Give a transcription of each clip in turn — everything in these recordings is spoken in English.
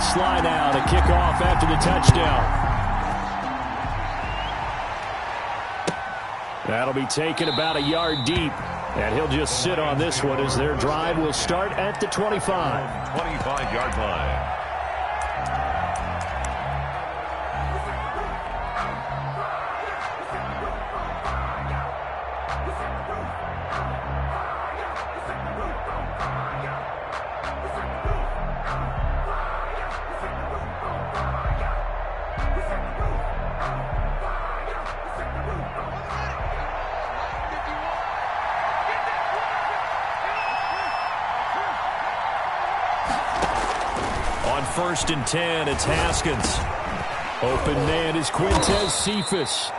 Sly now to kick off after the touchdown. That'll be taken about a yard deep. And he'll just sit on this one as their drive will start at the 25. 25-yard line. First and 10, it's Haskins. Open man is Quintez Cephas.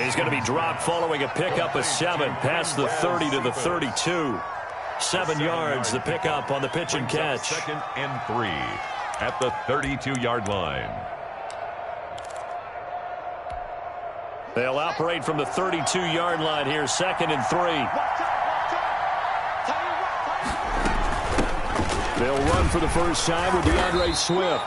He's going to be dropped following a pickup of 7 past the 30 to the 32. 7 yards, the pickup on the pitch and catch. 2nd and 3 at the 32-yard line. They'll operate from the 32-yard line here, 2nd and 3. They'll run for the first time with DeAndre Swift.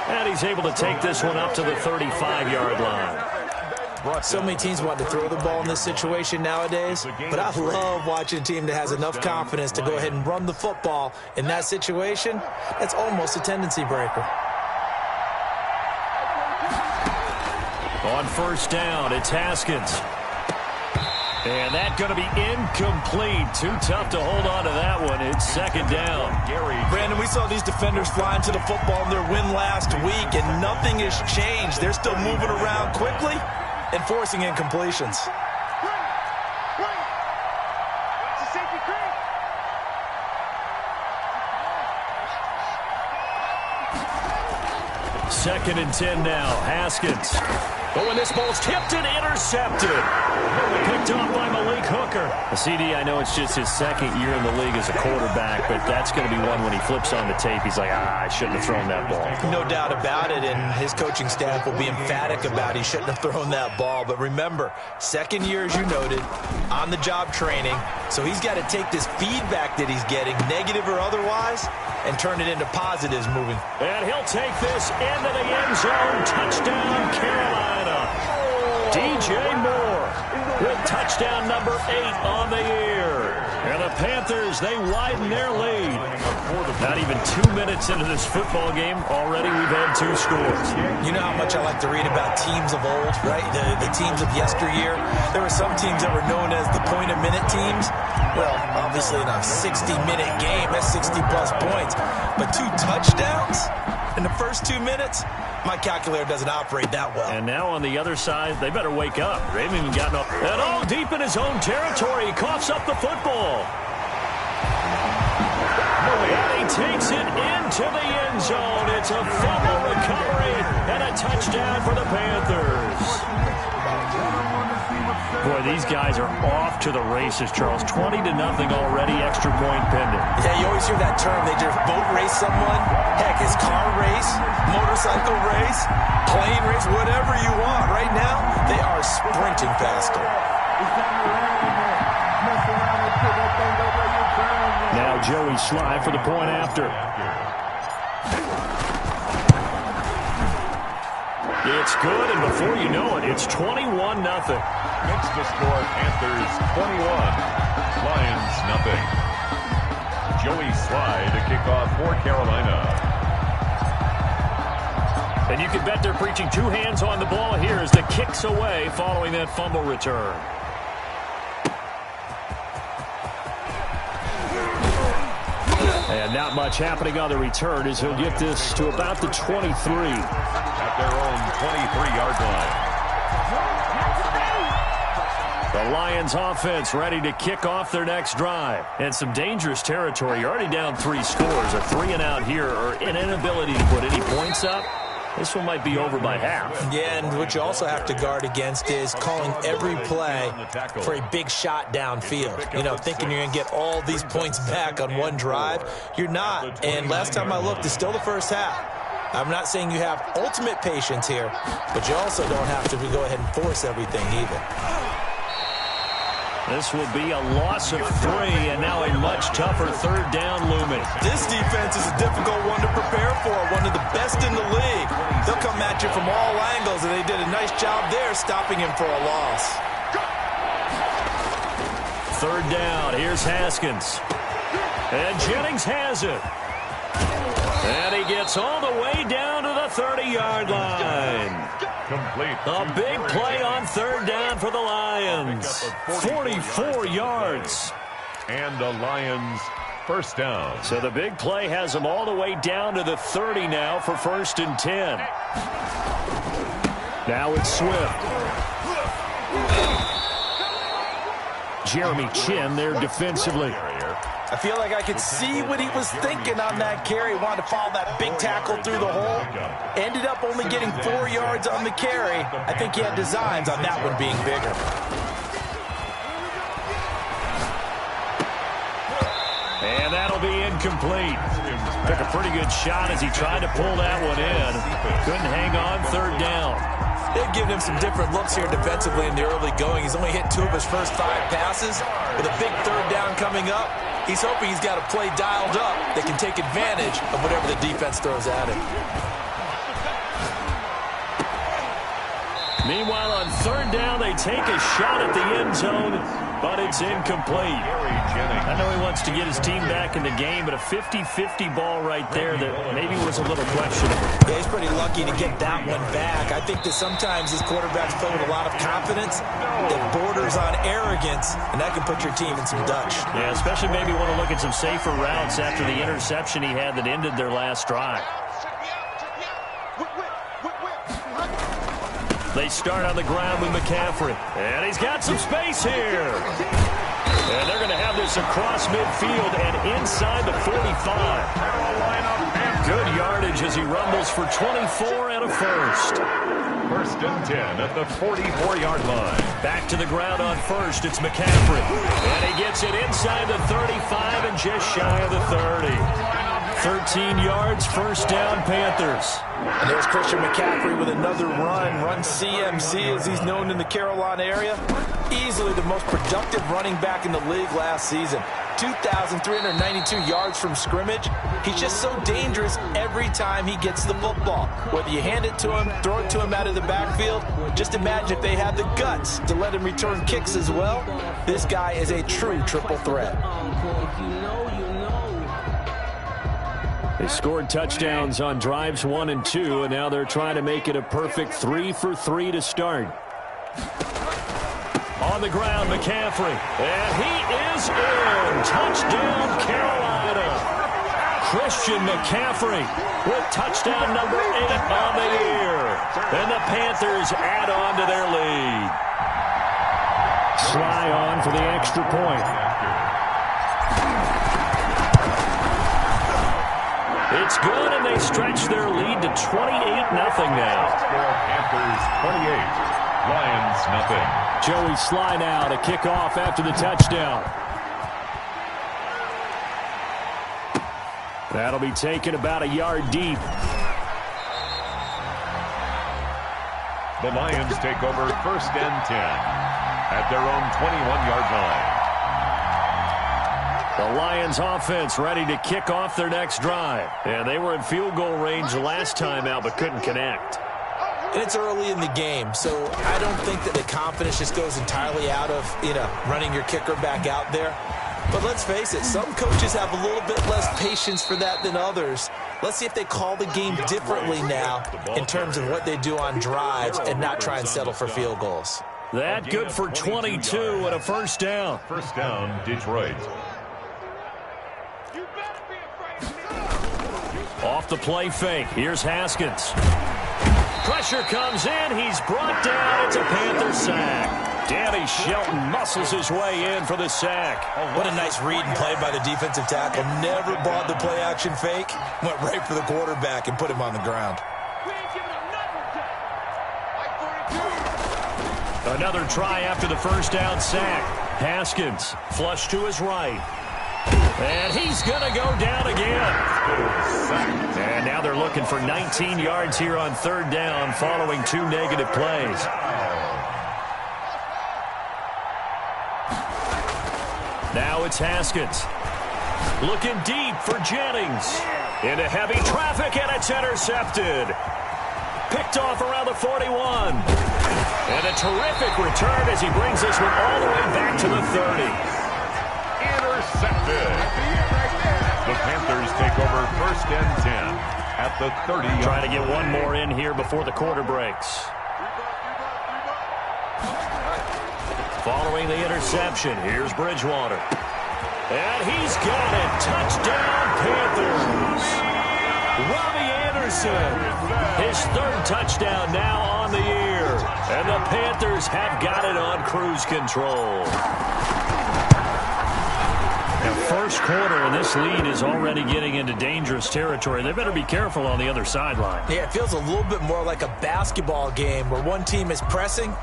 And he's able to take this one up to the 35-yard line. So many teams want to throw the ball in this situation nowadays, but I love watching a team that has enough confidence to go ahead and run the football. In that situation, that's almost a tendency breaker. On first down, it's Haskins. And that's going to be incomplete. Too tough to hold on to that one. It's 2nd down. Brandon, we saw these defenders flying to the football in their win last week, and nothing has changed. They're still moving around quickly and forcing incompletions. Second and 10 now. Haskins. Oh, and this ball's tipped and intercepted. Picked off by Malik Hooker. CD, I know it's just his 2nd year in the league as a quarterback, but that's going to be one when he flips on the tape. He's like, I shouldn't have thrown that ball. No doubt about it, and his coaching staff will be emphatic about he shouldn't have thrown that ball. But remember, 2nd year, as you noted, on-the-job training, so he's got to take this feedback that he's getting, negative or otherwise, and turn it into positives moving. And he'll take this into the end zone. Touchdown, Carolina. DJ Moore with touchdown number 8 on the year. And the Panthers, they widen their lead. Not even 2 minutes into this football game, already we've had 2 scores. You know how much I like to read about teams of old, right? The teams of yesteryear. There were some teams that were known as the point-a-minute teams. Well, obviously in a 60-minute game, that's 60-plus points. But 2 touchdowns in the first 2 minutes? My calculator doesn't operate that well. And now on the other side, they better wake up. They haven't even gotten up. And all deep in his own territory, he coughs up the football. And he takes it into the end zone. It's a fumble recovery and a touchdown for the Panthers. Boy, these guys are off to the races, Charles. 20-0 already, extra point pending. Yeah, you always hear that term. They just boat race someone. Heck, it's car race, motorcycle race, plane race, whatever you want. Right now, they are sprinting faster. Now Joey Sly for the point after. It's good, and before you know it, it's 21-0. Makes the score Panthers 21, Lions nothing. Joey Sly to kick off for Carolina. And you can bet they're preaching 2 hands on the ball here as the kick's away following that fumble return. And not much happening on the return as he'll get this to about the 23. At their own 23-yard line. The Lions offense ready to kick off their next drive. And some dangerous territory. You're already down 3 scores. A 3-and-out here or an inability to put any points up. This one might be over by half. Yeah, and what you also have to guard against is calling every play for a big shot downfield. You know, thinking you're going to get all these points back on one drive. You're not. And last time I looked, it's still the first half. I'm not saying you have ultimate patience here, but you also don't have to go ahead and force everything either. This will be a loss of 3, and now a much tougher third down looming. This defense is a difficult one to prepare for, one of the best in the league. They'll come at you from all angles, and they did a nice job there stopping him for a loss. Third down, here's Haskins. And Jennings has it. And he gets all the way down to the 30-yard line. Complete. A big play on third down for the Lions. 44 yards. And the Lions first down. So the big play has them all the way down to the 30 now for 1st and 10. Now it's Swift. Jeremy Chin there defensively. I feel like I could see what he was thinking on that carry. Wanted to follow that big tackle through the hole. Ended up only getting 4 yards on the carry. I think he had designs on that one being bigger. And that'll be incomplete. Took a pretty good shot as he tried to pull that one in. Couldn't hang on third down. They've given him some different looks here defensively in the early going. He's only hit 2 of his first 5 passes. With a big third down coming up, he's hoping he's got a play dialed up that can take advantage of whatever the defense throws at him. Meanwhile, on third down, they take a shot at the end zone, but it's incomplete. I know he wants to get his team back in the game, but a 50-50 ball right there that maybe was a little questionable. Yeah, he's pretty lucky to get that one back. I think that sometimes his quarterbacks play with a lot of confidence that borders on arrogance, and that can put your team in some Dutch. Yeah, especially maybe want to look at some safer routes after the interception he had that ended their last drive. They start on the ground with McCaffrey. And he's got some space here. And they're going to have this across midfield and inside the 45. Good yardage as he rumbles for 24 and a first. 1st and 10 at the 44-yard line. Back to the ground on first. It's McCaffrey. And he gets it inside the 35 and just shy of the 30. 13 yards, first down, Panthers. And there's Christian McCaffrey with another run CMC as he's known in the Carolina area. Easily the most productive running back in the league last season. 2,392 yards from scrimmage. He's just so dangerous every time he gets the football. Whether you hand it to him, throw it to him out of the backfield, just imagine if they had the guts to let him return kicks as well. This guy is a true triple threat. They scored touchdowns on drives 1 and 2, and now they're trying to make it a perfect 3 for 3 to start. On the ground, McCaffrey. And he is in. Touchdown, Carolina. Christian McCaffrey with touchdown number 8 on the year. And the Panthers add on to their lead. Sly on for the extra point. It's good, and they stretch their lead to 28-0 now. Panthers 28, Lions nothing. Joey Sly now to kick off after the touchdown. That'll be taken about a yard deep. The Lions take over 1st and 10 at their own 21-yard line. The Lions offense ready to kick off their next drive. And they were in field goal range the last time out but couldn't connect. And it's early in the game, so I don't think that the confidence just goes entirely out of, running your kicker back out there. But let's face it, some coaches have a little bit less patience for that than others. Let's see if they call the game differently now in terms of what they do on drives and not try and settle for field goals. That good for 22 and a first down. First down, Detroit. Off the play fake. Here's Haskins. Pressure comes in. He's brought down. It's a Panther sack. Danny Shelton muscles his way in for the sack. What a nice read and play by the defensive tackle. Never bought the play action fake. Went right for the quarterback and put him on the ground. Another try after the first down sack. Haskins flush to his right. And he's going to go down again. And now they're looking for 19 yards here on third down following 2 negative plays. Now it's Haskins. Looking deep for Jennings. Into heavy traffic, and it's intercepted. Picked off around the 41. And a terrific return as he brings this one all the way back to the 30. Intercepted. The Panthers take over 1st and 10 at the 30. Trying to get one more in here before the quarter breaks. Following the interception, here's Bridgewater. And he's got it. Touchdown, Panthers. Robbie Anderson, his 3rd touchdown now on the year. And the Panthers have got it on cruise control. Now, first quarter, and this lead is already getting into dangerous territory. They better be careful on the other sideline. Yeah, it feels a little bit more like a basketball game where one team is pressing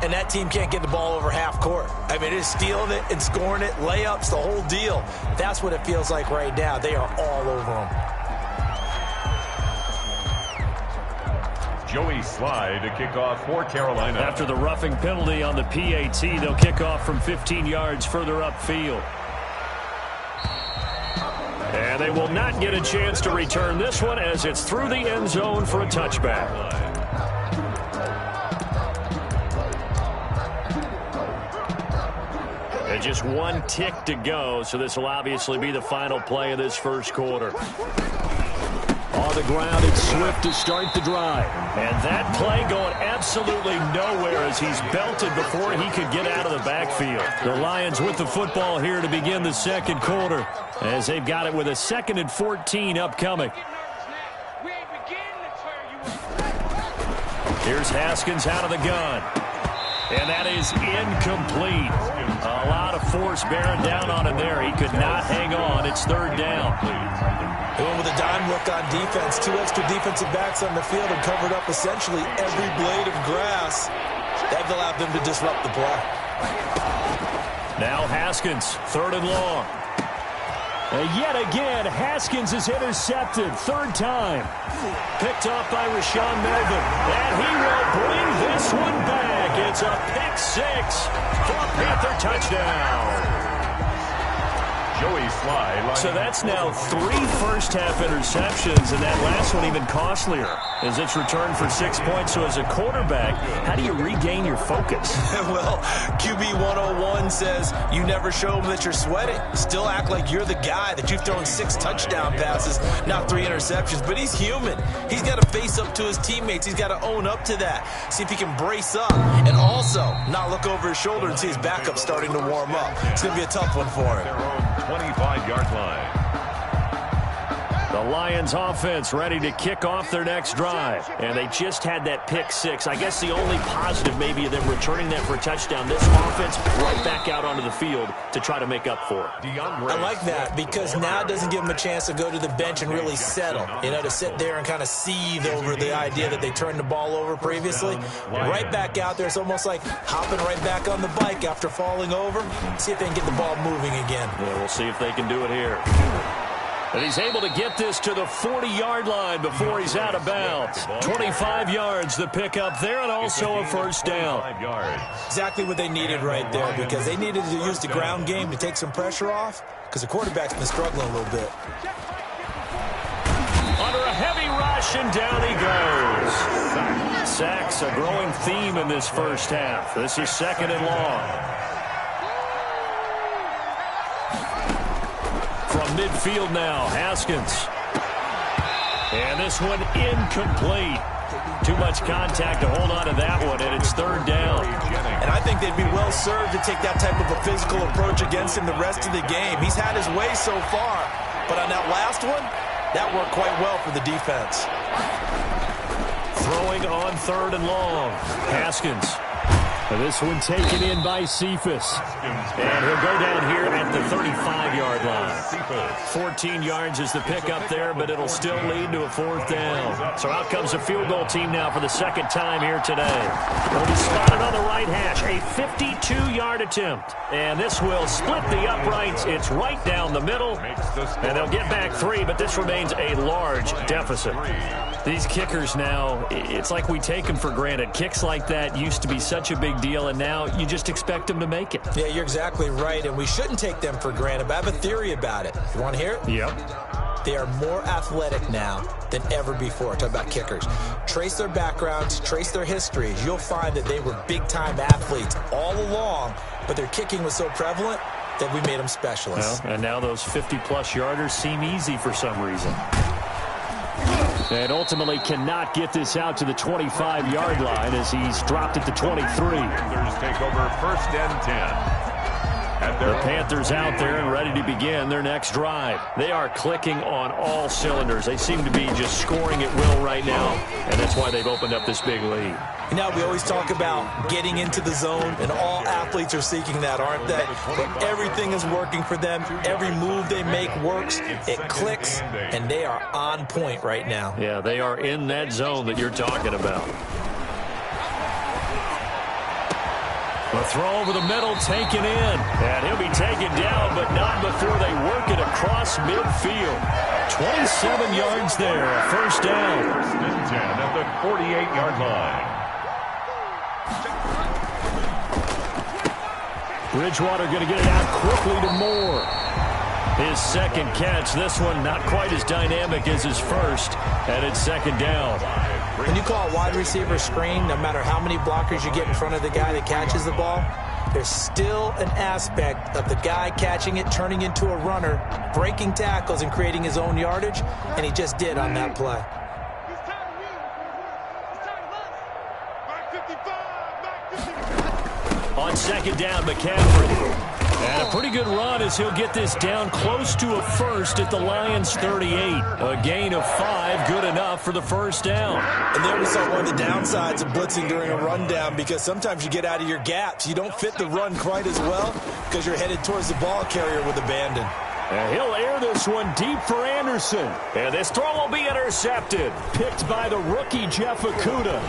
and that team can't get the ball over half court. I mean, it's stealing it and scoring it, layups, the whole deal. That's what it feels like right now. They are all over them. Joey Slye to kick off for Carolina. After the roughing penalty on the PAT, they'll kick off from 15 yards further upfield. And they will not get a chance to return this one as it's through the end zone for a touchback. And just one tick to go, so this will obviously be the final play of this first quarter. On the ground, it's Swift to start the drive. And that play going absolutely nowhere as he's belted before he could get out of the backfield. The Lions with the football here to begin the second quarter as they've got it with a 2nd and 14 upcoming. Here's Haskins out of the gun. And that is incomplete. A lot of force bearing down on him there. He could not hang on. It's 3rd down. They went with a dime look on defense. 2 extra defensive backs on the field and covered up essentially every blade of grass. That allowed them to disrupt the play. Now Haskins, 3rd and long. And yet again, Haskins is intercepted. 3rd time. Picked off by Rashawn Melvin. And he will bring this one back. It's a pick 6 for a Panther touchdown. Joey Slye. So that's now 3 first-half interceptions, and that last one even costlier as it's returned for 6 points. So as a quarterback, how do you regain your focus? Well, QB 101 says you never show them that you're sweating. Still act like you're the guy, that you've thrown 6 touchdown passes, not 3 interceptions. But he's human. He's got to face up to his teammates. He's got to own up to that. See if he can brace up and also not look over his shoulder and see his backup starting to warm up. It's going to be a tough one for him. 25-yard line. The Lions offense ready to kick off their next drive. And they just had that pick 6. I guess the only positive maybe of them returning that for a touchdown. This offense right back out onto the field to try to make up for it. I like that because now it doesn't give them a chance to go to the bench and really settle. You know, to sit there and kind of seethe over the idea that they turned the ball over previously. Right back out there. It's almost like hopping right back on the bike after falling over. See if they can get the ball moving again. Yeah, we'll see if they can do it here. And he's able to get this to the 40-yard line before he's out of bounds. 25 yards the pick up there, and also a first down. Exactly what they needed right there, because they needed to use the ground game to take some pressure off, because the quarterback's been struggling a little bit. Under a heavy rush, and down he goes. Sacks, a growing theme in this first half. This is 2nd and long. From midfield now, Haskins. And this one incomplete. Too much contact to hold on to that one, and it's 3rd down. And I think they'd be well served to take that type of a physical approach against him the rest of the game. He's had his way so far, but on that last one, that worked quite well for the defense. Throwing on 3rd and long. Haskins. And this one taken in by Cephas. And he'll go down here at the 35-yard line. 14 yards is the pickup there, but it'll still lead to a 4th down. So out comes the field goal team now for the 2nd time here today. It'll be spotted on the right hash. A 52-yard attempt. And this will split the uprights. It's right down the middle. And they'll get back 3, but this remains a large deficit. These kickers now, it's like we take them for granted. Kicks like that used to be such a big big deal, and now you just expect them to make it. Yeah, you're exactly right, and we shouldn't take them for granted, but I have a theory about it. You want to hear it? Yep. They are more athletic now than ever before. Talk about kickers. Trace their backgrounds, trace their histories. You'll find that they were big-time athletes all along, but their kicking was so prevalent that we made them specialists. Well, and now those 50-plus yarders seem easy for some reason. And ultimately cannot get this out to the 25-yard line as he's dropped at the 23. Panthers take over 1st and 10. The Panthers out there and ready to begin their next drive. They are clicking on all cylinders. They seem to be just scoring at will right now, and that's why they've opened up this big lead. You know, we always talk about getting into the zone, and all athletes are seeking that, aren't they? But everything is working for them. Every move they make works. It clicks, and they are on point right now. Yeah, they are in that zone that you're talking about. The throw over the middle taken in. And he'll be taken down, but not before they work it across midfield. 27 yards there, a first down. 1st and 10 at the 48-yard line. Bridgewater going to get it out quickly to Moore. His second catch. This one not quite as dynamic as his first. And it's 2nd down. When you call a wide receiver screen, no matter how many blockers you get in front of the guy that catches the ball, there's still an aspect of the guy catching it, turning into a runner, breaking tackles and creating his own yardage, and he just did on that play. On 2nd down, McCaffrey. And a pretty good run as he'll get this down close to a first at the Lions' 38. A gain of 5, good enough for the first down. And there we saw one of the downsides of blitzing during a rundown, because sometimes you get out of your gaps. You don't fit the run quite as well because you're headed towards the ball carrier with abandon. And he'll air this one deep for Anderson. And this throw will be intercepted. Picked by the rookie Jeff Okudah.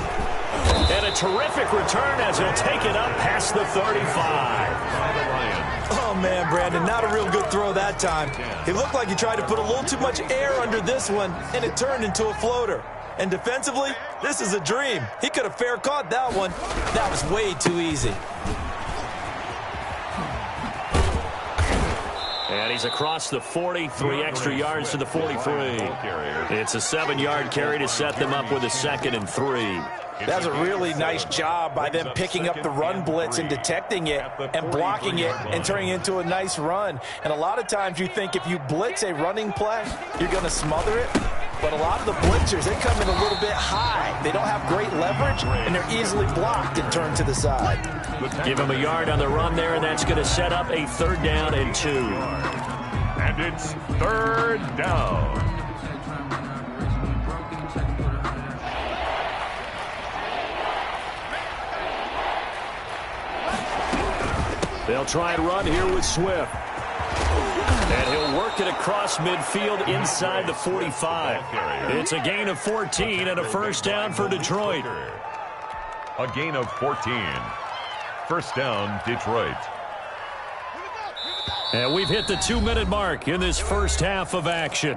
And a terrific return as he'll take it up past the 35. Oh, man, Brandon, not a real good throw that time. He looked like he tried to put a little too much air under this one, and it turned into a floater. And defensively, this is a dream. He could have fair caught that one. That was way too easy. And he's across the 40, 3 extra yards to the 43. It's a 7-yard carry to set them up with a 2nd and 3. That's a really nice job by them picking up the run blitz and detecting it and blocking it and turning it into a nice run. And a lot of times you think if you blitz a running play, you're going to smother it. But a lot of the blitzers, they come in a little bit high. They don't have great leverage, and they're easily blocked and turned to the side. Give him a yard on the run there, and that's going to set up a 3rd down and 2. And it's 3rd down. They'll try and run here with Swift. And he'll work it across midfield inside the 45. It's a gain of 14 and a first down for Detroit. A gain of 14. First down, Detroit. And we've hit the 2-minute mark in this first half of action.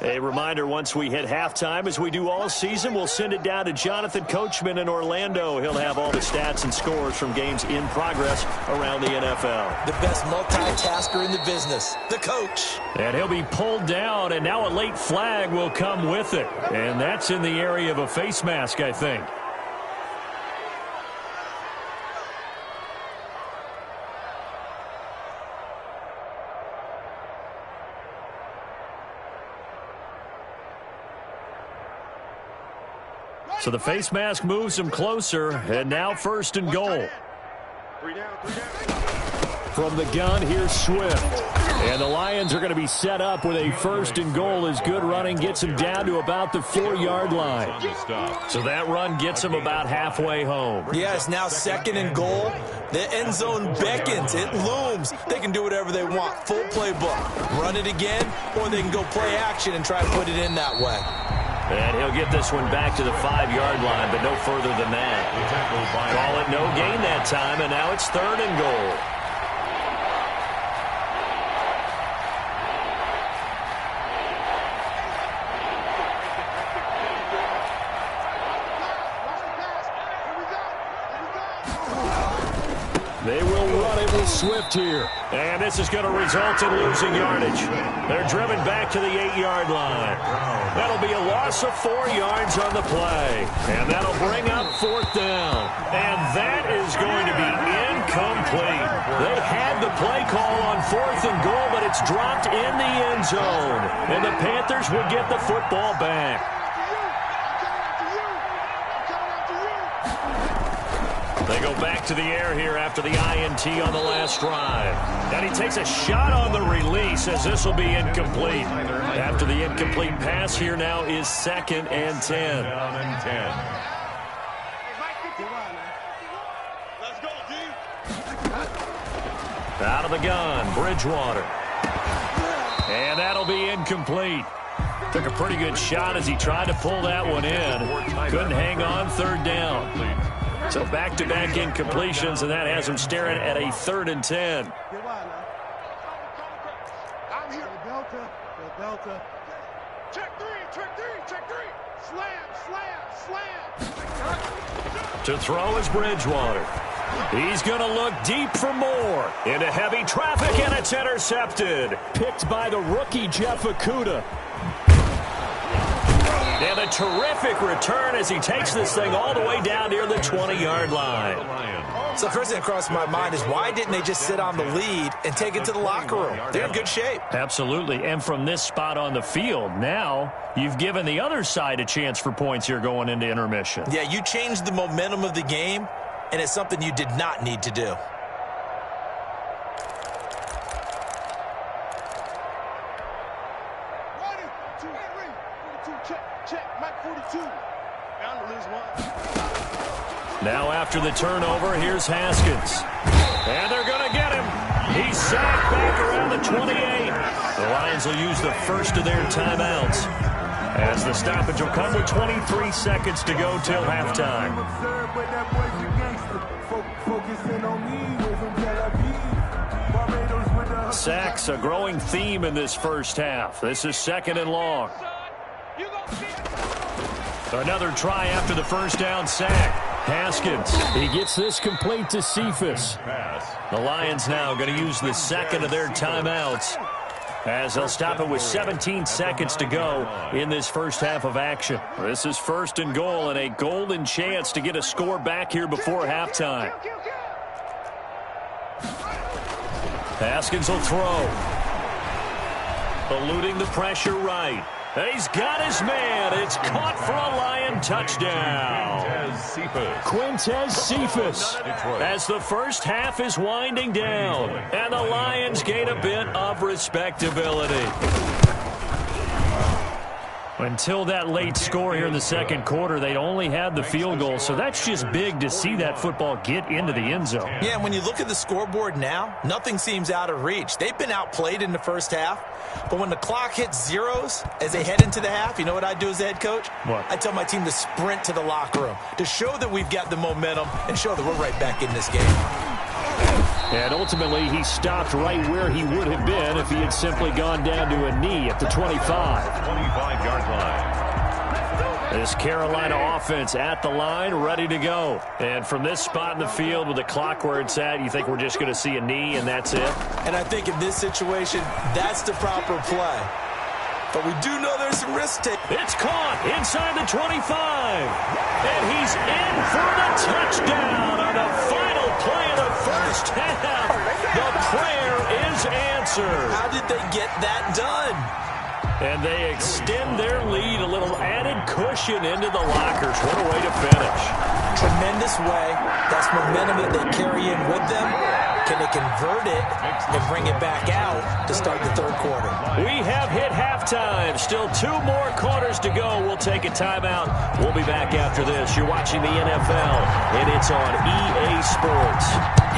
A reminder, once we hit halftime, as we do all season, we'll send it down to Jonathan Coachman in Orlando. He'll have all the stats and scores from games in progress around the NFL. The best multitasker in the business, the coach. And he'll be pulled down, and now a late flag will come with it. And that's in the area of a face mask, I think. So the face mask moves him closer, and now 1st and goal. From the gun, here's Swift. And the Lions are going to be set up with a 1st and goal as good running gets him down to about the 4-yard line. So that run gets him about halfway home. Yes, now 2nd and goal. The end zone beckons. It looms. They can do whatever they want. Full playbook. Run it again, or they can go play action and try to put it in that way. And he'll get this one back to the 5-yard line, but no further than that. Call it no gain that time, and now it's 3rd and goal. swift here. And this is going to result in losing yardage. They're driven back to the 8-yard line. That'll be a loss of 4 yards on the play. And that'll bring up 4th down. And that is going to be incomplete. They had the play call on 4th and goal, but it's dropped in the end zone. And the Panthers will get the football back. They go back to the air here after the INT on the last drive. And he takes a shot on the release as this will be incomplete. After the incomplete pass, here now is 2nd and 10. Out of the gun, Bridgewater. And that'll be incomplete. Took a pretty good shot as he tried to pull that one in. Couldn't hang on, 3rd down. So back-to-back incompletions, and that has him staring at a 3rd and 10. I'm here. Delta. Check three. Slam. To throw is Bridgewater. He's going to look deep for more. Into heavy traffic, and it's intercepted. Picked by the rookie, Jeff Okudah. And a terrific return as he takes this thing all the way down near the 20-yard line. So first thing that crossed my mind is why didn't they just sit on the lead and take it to the locker room? They're in good shape. Absolutely. And from this spot on the field, now you've given the other side a chance for points here going into intermission. Yeah, you changed the momentum of the game, and it's something you did not need to do. Now after the turnover, here's Haskins. And they're going to get him. He's sacked back around the 28. The Lions will use the first of their timeouts, as the stoppage will come with 23 seconds to go till halftime. Sacks, a growing theme in this first half. This is 2nd and long. Another try after the first down sack. Haskins, he gets this complete to Cephas. The Lions now going to use the second of their timeouts, as they'll stop it with 17 seconds to go in this first half of action. This is 1st and goal and a golden chance to get a score back here before halftime. Haskins will throw. Eluding the pressure right. He's got his man. It's caught for a Lion touchdown. Quintez Cephas, as the first half is winding down, and the Lions gain a bit of respectability. Until that late score here in the second quarter, they only had the field goal, so that's just big to see that football get into the end zone. Yeah, and when you look at the scoreboard now, nothing seems out of reach. They've been outplayed in the first half, but when the clock hits zeros as they head into the half, you know what I do as the head coach? What? I tell my team to sprint to the locker room to show that we've got the momentum and show that we're right back in this game. And ultimately, he stopped right where he would have been if he had simply gone down to a knee at the 25. 25-yard line. This Carolina offense at the line, ready to go. And from this spot in the field with the clock where it's at, you think we're just going to see a knee and that's it? And I think in this situation, that's the proper play. But we do know there's some risk taken. It's caught inside the 25. And he's in for the touchdown on the final play of the first half. The prayer is answered. How did they get that done? And they extend their lead, a little added cushion into the lockers. What a way to finish. Tremendous way. That's momentum that they carry in with them. Can they convert it and bring it back out to start the third quarter? We have hit halftime. Still 2 more quarters to go. We'll take a timeout. We'll be back after this. You're watching the NFL, and it's on EA Sports.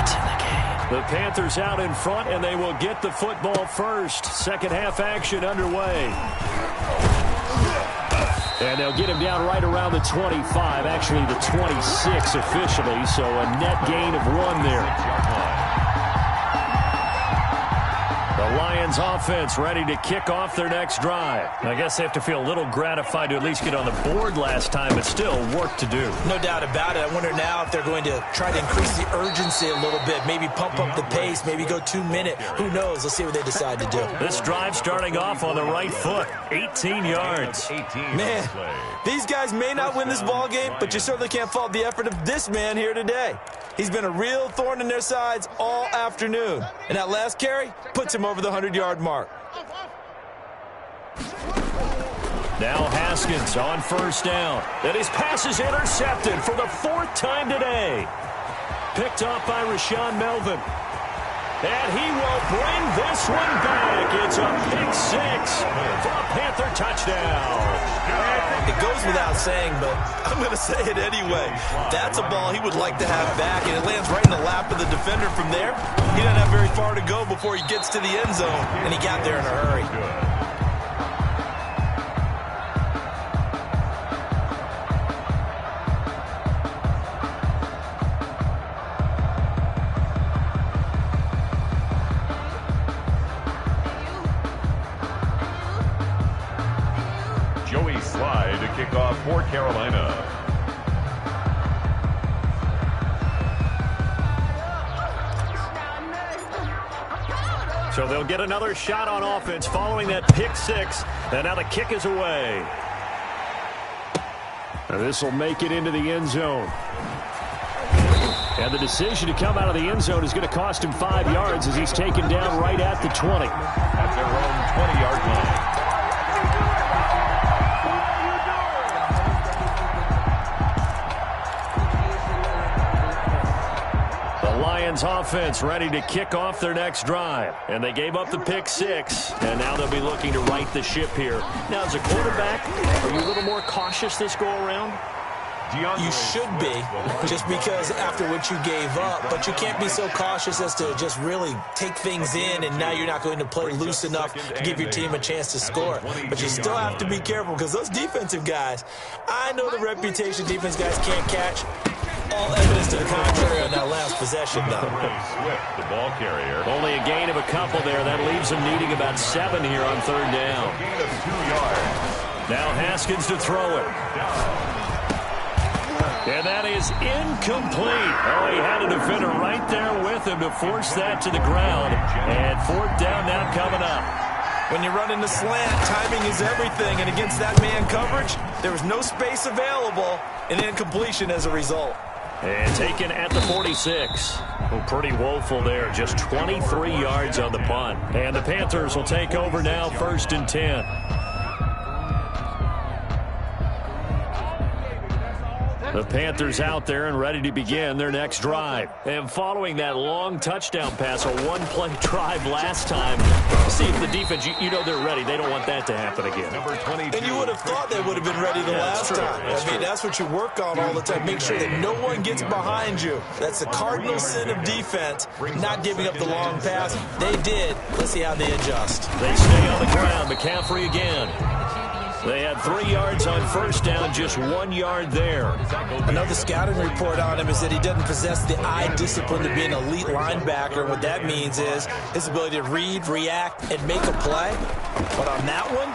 It's in the game. The Panthers out in front, and they will get the football first. Second half action underway. And they'll get him down right around the 25, actually the 26 officially, so a net gain of 1 there. The The Lions offense ready to kick off their next drive. I guess they have to feel a little gratified to at least get on the board last time, but still work to do. No doubt about it. I wonder now if they're going to try to increase the urgency a little bit, maybe pump up the pace, maybe go 2-minute. Who knows? Let's see what they decide to do. This drive starting off on the right foot, 18 yards. Man, these guys may not win this ball game, but you certainly can't fault the effort of this man here today. He's been a real thorn in their sides all afternoon. And that last carry puts him over the 100-yard mark. Now Haskins on first down. And his pass is intercepted for the 4th time today. Picked off by Rashaan Melvin. And he will bring this one back. It's a pick 6 for a Panther touchdown. It goes without saying, but I'm going to say it anyway. That's a ball he would like to have back, and it lands right in the lap of the defender from there. He doesn't have very far to go before he gets to the end zone, and he got there in a hurry. Kick off for Carolina. So they'll get another shot on offense following that pick 6. And now the kick is away. And this will make it into the end zone. And the decision to come out of the end zone is going to cost him 5 yards as he's taken down right at the 20. At their own 20-yard line. Lions offense ready to kick off their next drive. And they gave up the pick 6. And now they'll be looking to right the ship here. Now, as a quarterback, are you a little more cautious this go-around? You should be, just because after what you gave up. But you can't be so cautious as to just really take things in, and now you're not going to play loose enough to give your team a chance to score. But you still have to be careful, because those defensive guys, I know the reputation defense guys can't catch. All evidence to the contrary on that last possession, though. Swift, the ball carrier. Only a gain of a couple there. That leaves them needing about 7 here on 3rd down. Gain of 2 yards. Now Haskins to throw it. And that is incomplete. Oh, he had a defender right there with him to force that to the ground. And 4th down now coming up. When you're running the slant, timing is everything. And against that man coverage, there was no space available. An incompletion as a result. And taken at the 46. Well, pretty woeful there. Just 23 yards on the punt. And the Panthers will take over now, 1st and 10. The Panthers out there and ready to begin their next drive. And following that long touchdown pass, a one-play drive last time, see if the defense, you know they're ready. They don't want that to happen again. And you would have thought they would have been ready the last time. I mean, that's what you work on all the time. Make sure that no one gets behind you. That's the cardinal sin of defense, not giving up the long pass. They did. Let's see how they adjust. They stay on the ground. McCaffrey again. They had 3 yards on 1st down, just 1 yard there. Another scouting report on him is that he doesn't possess the eye discipline to be an elite linebacker. What that means is his ability to read, react, and make a play. But on that one,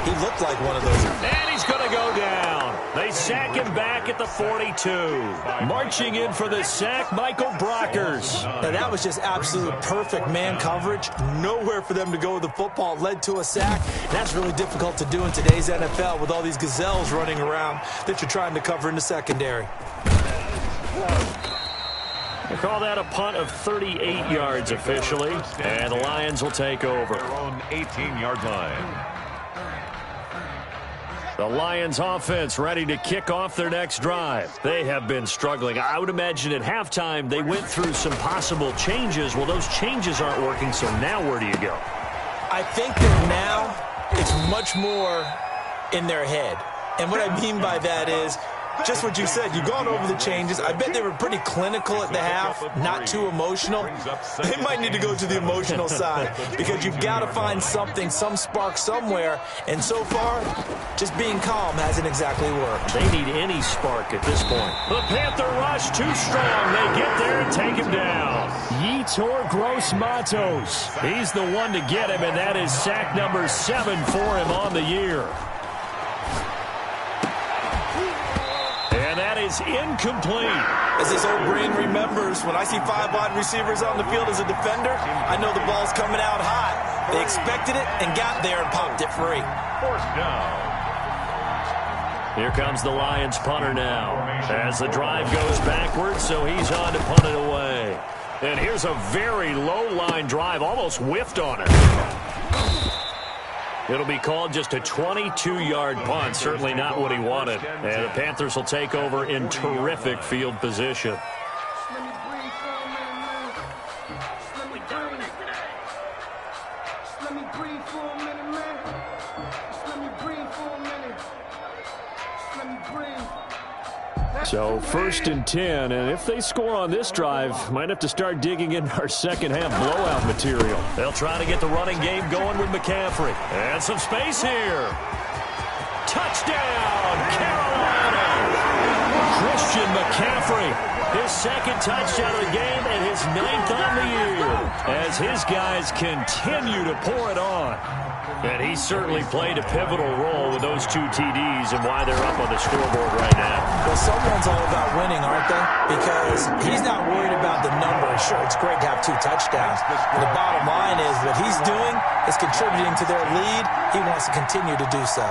he looked like one of those. And he's going to go down. They sack him back at the 42. Marching in for the sack, Michael Brockers. Now, that was just absolute perfect man coverage. Nowhere for them to go with the football. Led to a sack. That's really difficult to do in today's NFL with all these gazelles running around that you're trying to cover in the secondary. They call that a punt of 38 yards officially. And the Lions will take over. Their own 18-yard line. The Lions offense ready to kick off their next drive. They have been struggling. I would imagine at halftime they went through some possible changes. Well, those changes aren't working, so now where do you go? I think that now it's much more in their head. And what I mean by that is just what you said. You've gone over the changes. I bet they were pretty clinical at the half, not too emotional. They might need to go to the emotional side because you've got to find something, some spark somewhere. And so far, just being calm hasn't exactly worked. They need any spark at this point. The Panther rush too strong. They get there and take him down. Yetur Gross-Matos. He's the one to get him, and that is sack number 7 for him on the year. And that is incomplete. As this old brain remembers, when I see 5 wide receivers on the field as a defender, I know the ball's coming out hot. They expected it and got there and popped it free. Fourth down. Here comes the Lions punter now. As the drive goes backwards, so he's on to punt it away. And here's a very low-line drive, almost whiffed on it. It'll be called just a 22-yard punt. Certainly not what he wanted. And the Panthers will take over in terrific field position. So 1st and 10, and if they score on this drive, might have to start digging in our second half blowout material. They'll try to get the running game going with McCaffrey. And some space here. Touchdown, Carolina! Christian McCaffrey, his second touchdown of the game and his 9th on the year as his guys continue to pour it on. And he certainly played a pivotal role with those 2 TDs and why they're up on the scoreboard right now. Well, someone's all about winning, aren't they? Because he's not worried about the number. Sure, it's great to have 2 touchdowns. But the bottom line is what he's doing is contributing to their lead. He wants to continue to do so.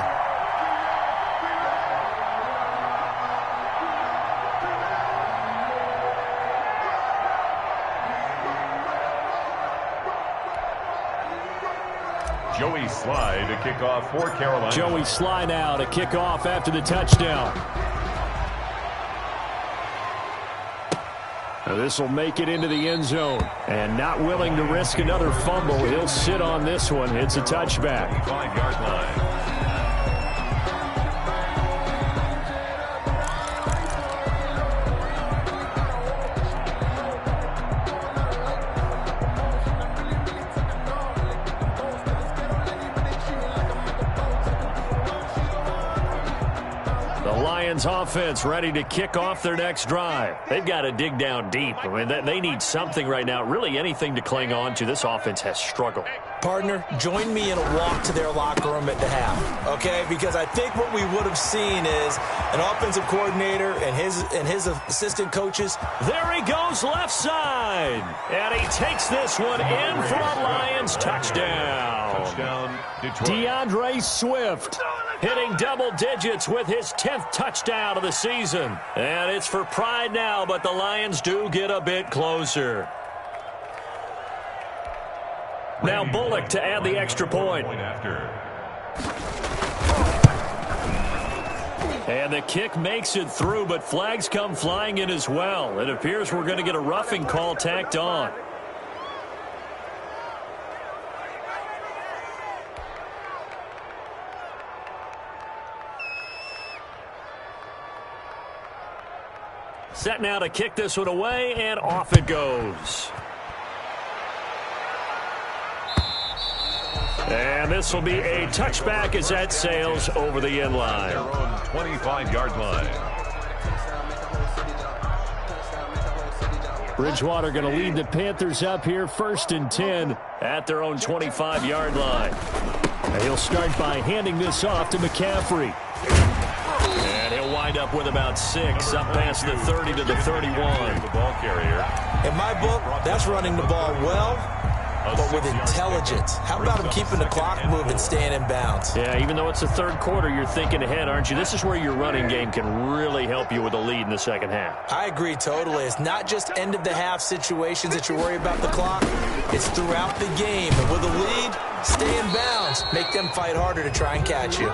Joey Slye to kick off for Carolina. Joey Slye now to kick off after the touchdown. Now this will make it into the end zone. And not willing to risk another fumble, he'll sit on this one. It's a touchback. 5-yard line. Offense ready to kick off their next drive. They've got to dig down deep. I mean, they need something right now, really anything to cling on to. This offense has struggled. Partner, join me in a walk to their locker room at the half, okay? Because I think what we would have seen is an offensive coordinator and his assistant coaches. There he goes left side. And he takes this one in for a Lions touchdown. Touchdown, Detroit. DeAndre Swift hitting double digits with his 10th touchdown of the season. And it's for pride now, but the Lions do get a bit closer. Now Bullock to add the extra point. And the kick makes it through, but flags come flying in as well. It appears we're going to get a roughing call tacked on. Set now to kick this one away, and off it goes. And this will be a touchback as that sails over the end line. Their own 25-yard line. Bridgewater going to lead the Panthers up here 1st and 10 at their own 25-yard line. And he'll start by handing this off to McCaffrey. And he'll wind up with about 6 up past the 30 to the 31. The ball carrier. In my book, that's running the ball well, but with intelligence. How about him keeping the clock moving, staying in bounds? Yeah, even though it's the 3rd quarter, you're thinking ahead, aren't you? This is where your running game can really help you with a lead in the second half. I agree totally. It's not just end-of-the-half situations that you worry about the clock. It's throughout the game. And with a lead, stay in bounds. Make them fight harder to try and catch you.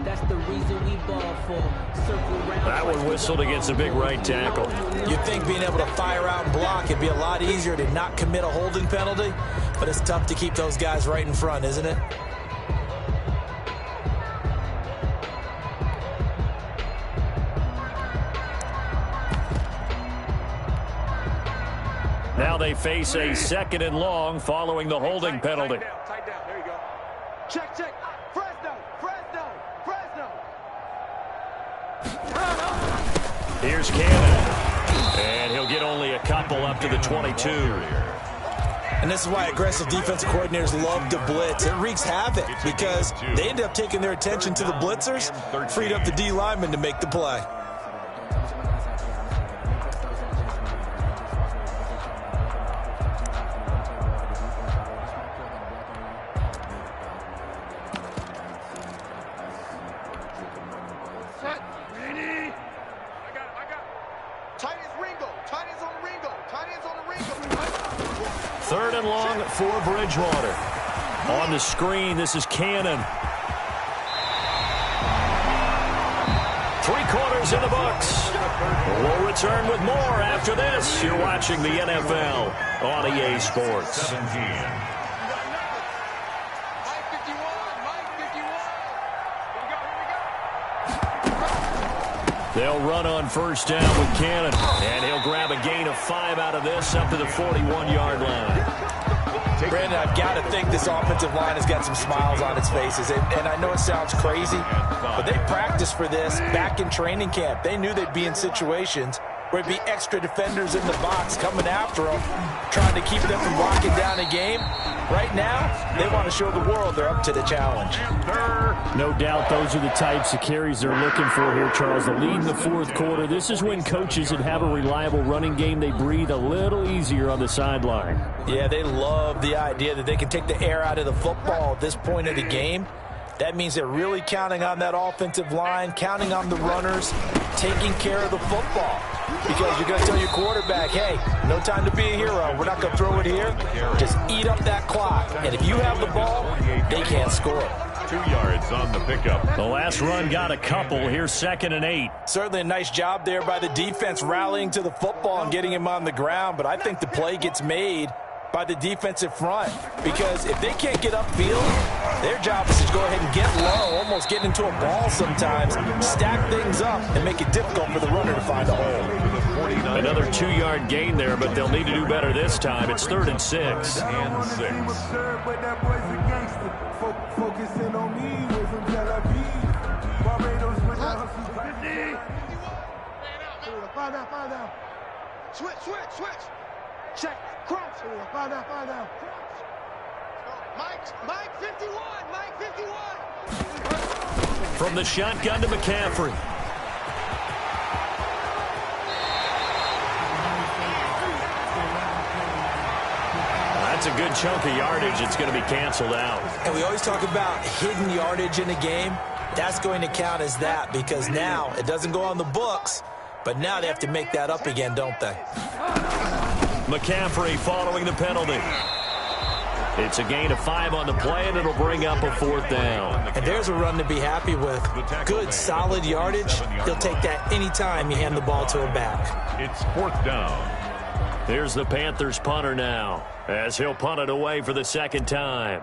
That's the reason we ball for. Circle round. That one whistled against a big right tackle. You'd think being able to fire out and block, it'd be a lot easier to not commit a holding penalty, but it's tough to keep those guys right in front, isn't it? Now they face a 2nd and long following the holding penalty. Tight down. There you go. Check, check. Fresno. Here's Cannon. And he'll get only a couple up to the 22. And this is why aggressive defensive coordinators love to blitz. It wreaks havoc because they end up taking their attention to the blitzers, freed up the D lineman to make the play. Third and long for Bridgewater. On the screen, this is Cannon. 3/4 in the books. We'll return with more after this. You're watching the NFL on EA Sports. 17. They'll run on first down with Cannon. And he'll grab a gain of 5 out of this up to the 41-yard line. Brandon, I've got to think this offensive line has got some smiles on its faces. And I know it sounds crazy, but they practiced for this back in training camp. They knew they'd be in situations where it'd be extra defenders in the box coming after them, trying to keep them from locking down a game. Right now, they want to show the world they're up to the challenge. No doubt those are the types of carries they're looking for here, Charles. The lead in the 4th quarter. This is when coaches that have a reliable running game, they breathe a little easier on the sideline. Yeah, they love the idea that they can take the air out of the football at this point of the game. That means they're really counting on that offensive line, counting on the runners, taking care of the football. Because you're going to tell your quarterback, hey, no time to be a hero. We're not going to throw it here. Just eat up that clock. And if you have the ball, they can't score. 2 yards on the pickup. The last run got a couple. Here's 2nd and 8. Certainly a nice job there by the defense rallying to the football and getting him on the ground. But I think the play gets made by the defensive front. Because if they can't get upfield, their job is to go ahead and get low, almost get into a ball sometimes, stack things up, and make it difficult for the runner to find a hole. Another 2-yard gain there, but they'll need to do better this time. It's 3rd and 6. And 6. Focusing on me with some Tel Aviv. Barbados with the hustle. Find out. Switch. Check. Crouch. Find out. Mike 51. From the shotgun to McCaffrey. That's a good chunk of yardage. It's going to be canceled out. And we always talk about hidden yardage in a game. That's going to count as that because now it doesn't go on the books, but now they have to make that up again, don't they? McCaffrey following the penalty. It's a gain of 5 on the play, and it'll bring up a 4th down. And there's a run to be happy with. Good, solid yardage. He'll take that anytime you hand the ball to a back. It's 4th down. Here's the Panthers punter now, as he'll punt it away for the 2nd time.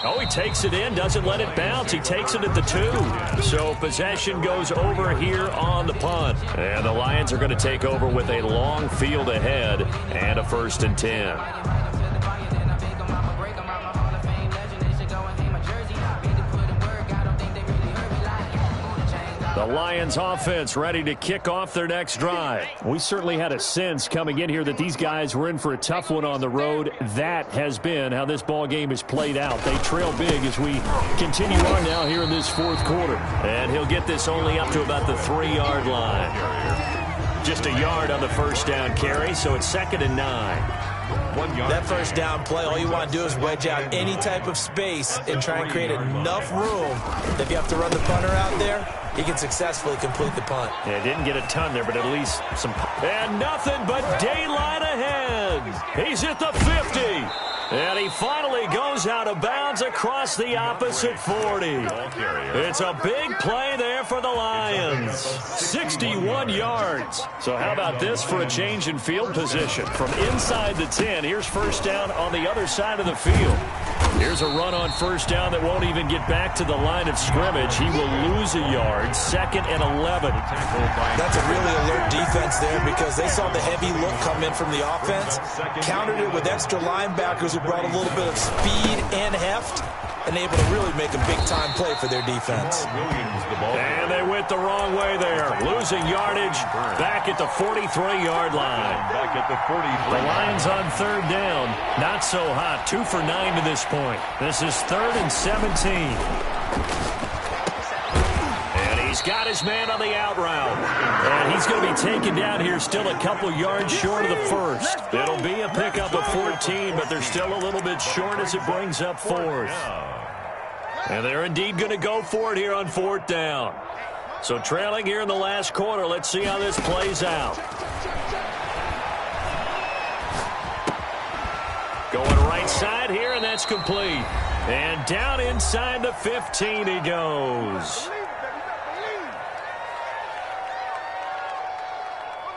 Oh, he takes it in, doesn't let it bounce. He takes it at the 2. So possession goes over here on the punt. And the Lions are going to take over with a long field ahead and a 1st and 10. The Lions offense ready to kick off their next drive. We certainly had a sense coming in here that these guys were in for a tough one on the road. That has been how this ball game is played out. They trail big as we continue on now here in this 4th quarter. And he'll get this only up to about the 3-yard line. Just a yard on the 1st down carry, so it's 2nd and 9. 1 yard. That 1st down play, all you want to do is wedge out any type of space and try and create enough room that if you have to run the punter out there, he can successfully complete the punt. Yeah, didn't get a ton there, but at least some. And nothing but daylight ahead. He's at the 50. And he finally goes out of bounds across the opposite 40. It's a big play there for the Lions. 61 yards. So how about this for a change in field position? From inside the 10, here's first down on the other side of the field. Here's a run on first down that won't even get back to the line of scrimmage. He will lose a yard, 2nd and 11. That's a really alert defense there because they saw the heavy look come in from the offense, countered it with extra linebackers who brought a little bit of speed and heft, and able to really make a big-time play for their defense. And they went the wrong way there, losing yardage back at the 43-yard line. The Lions on 3rd down, not so hot, 2 for 9 to this point. This is 3rd and 17. And he's got his man on the out route. And he's going to be taken down here still a couple yards short of the first. It'll be a pickup of 14, but they're still a little bit short as it brings up 4th. And they're indeed going to go for it here on 4th down. So trailing here in the last quarter, let's see how this plays out. Going right side here, and that's complete. And down inside the 15 he goes.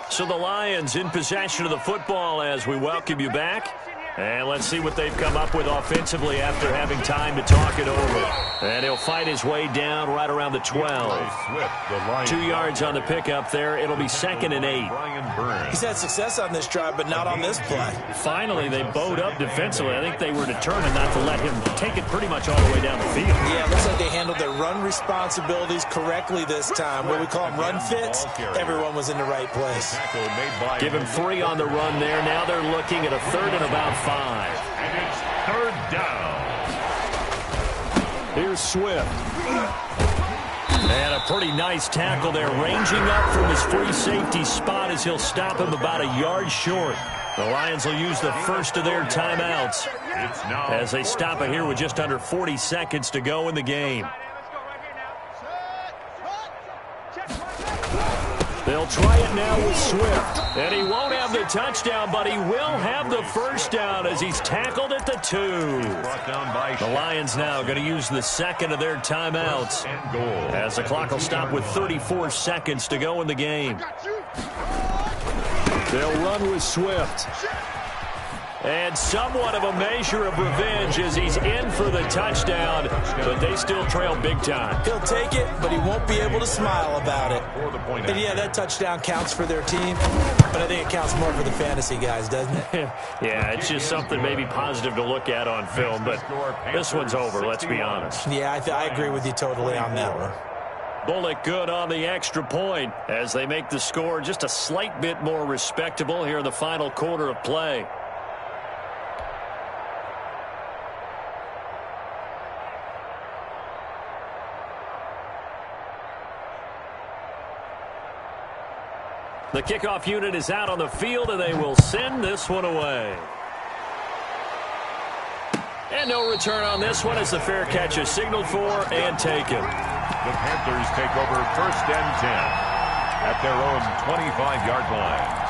So the Lions in possession of the football as we welcome you back. And let's see what they've come up with offensively after having time to talk it over. And he'll fight his way down right around the 12. 2 yards on the pickup there. It'll be 2nd and 8. He's had success on this drive, but not on this play. Finally, they bowed up defensively. I think they were determined not to let him take it pretty much all the way down the field. Yeah, it looks like they handled their run responsibilities correctly this time. What we call them run fits, everyone was in the right place. Give him 3 on the run there. Now they're looking at a 3rd and about 5. And it's 3rd down. Here's Swift. And a pretty nice tackle there, ranging up from his free safety spot as he'll stop him about a yard short. The Lions will use the first of their timeouts as they stop it here with just under 40 seconds to go in the game. They'll try it now with Swift. And he won't have the touchdown, but he will have the first down as he's tackled at the 2. The Lions now going to use the second of their timeouts as the clock will stop with 34 seconds to go in the game. They'll run with Swift. And somewhat of a measure of revenge as he's in for the touchdown, but they still trail big time. He'll take it, but he won't be able to smile about it. And yeah, that touchdown counts for their team, but I think it counts more for the fantasy guys, doesn't it? Yeah, it's just something maybe positive to look at on film, but this one's over, let's be honest. Yeah, I agree with you totally on that one. Bullock good on the extra point as they make the score just a slight bit more respectable here in the final quarter of play. The kickoff unit is out on the field, and they will send this one away. And no return on this one as the fair catch is signaled for and taken. The Panthers take over 1st and 10 at their own 25-yard line.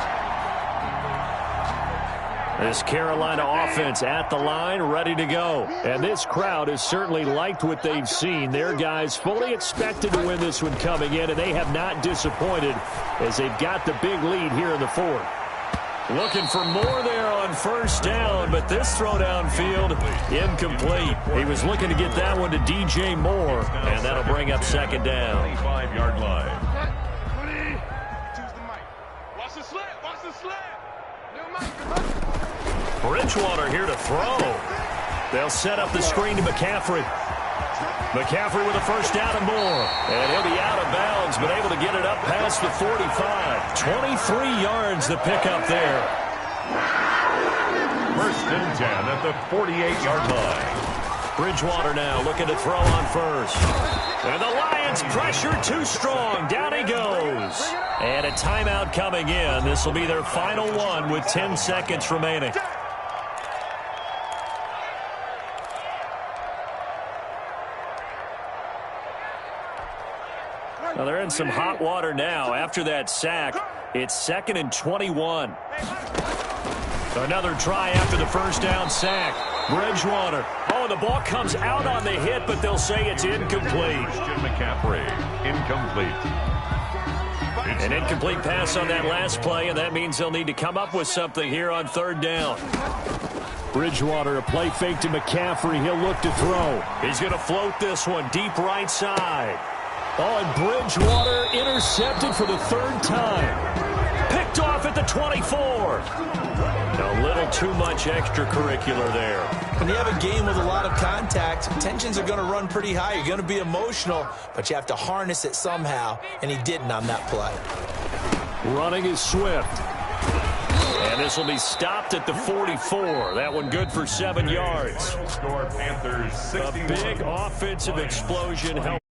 This Carolina offense at the line, ready to go. And this crowd has certainly liked what they've seen. Their guys fully expected to win this one coming in, and they have not disappointed as they've got the big lead here in the 4th. Looking for more there on first down, but this throw downfield, incomplete. He was looking to get that one to DJ Moore, and that'll bring up 2nd down. 25-yard line. Watch the slant, watch the slant. Bridgewater here to throw. They'll set up the screen to McCaffrey. McCaffrey with a first down and more. And he'll be out of bounds, but able to get it up past the 45. 23 yards to pick up there. 1st and 10 at the 48-yard line. Bridgewater now looking to throw on first. And the Lions pressure too strong. Down he goes. And a timeout coming in. This will be their final one with 10 seconds remaining. Now they're in some hot water now. After that sack, it's 2nd and 21. Another try after the first down sack. Bridgewater. Oh, the ball comes out on the hit, but they'll say it's incomplete. Christian McCaffrey, incomplete. An incomplete pass on that last play, and that means they'll need to come up with something here on third down. Bridgewater, a play fake to McCaffrey. He'll look to throw. He's going to float this one deep right side. Oh, and Bridgewater intercepted for the third time. Picked off at the 24. A little too much extracurricular there. When you have a game with a lot of contact, tensions are going to run pretty high. You're going to be emotional, but you have to harness it somehow, and he didn't on that play. Running is Swift. And this will be stopped at the 44. That one good for 7 yards. Score Panthers 61. A big offensive explosion helped.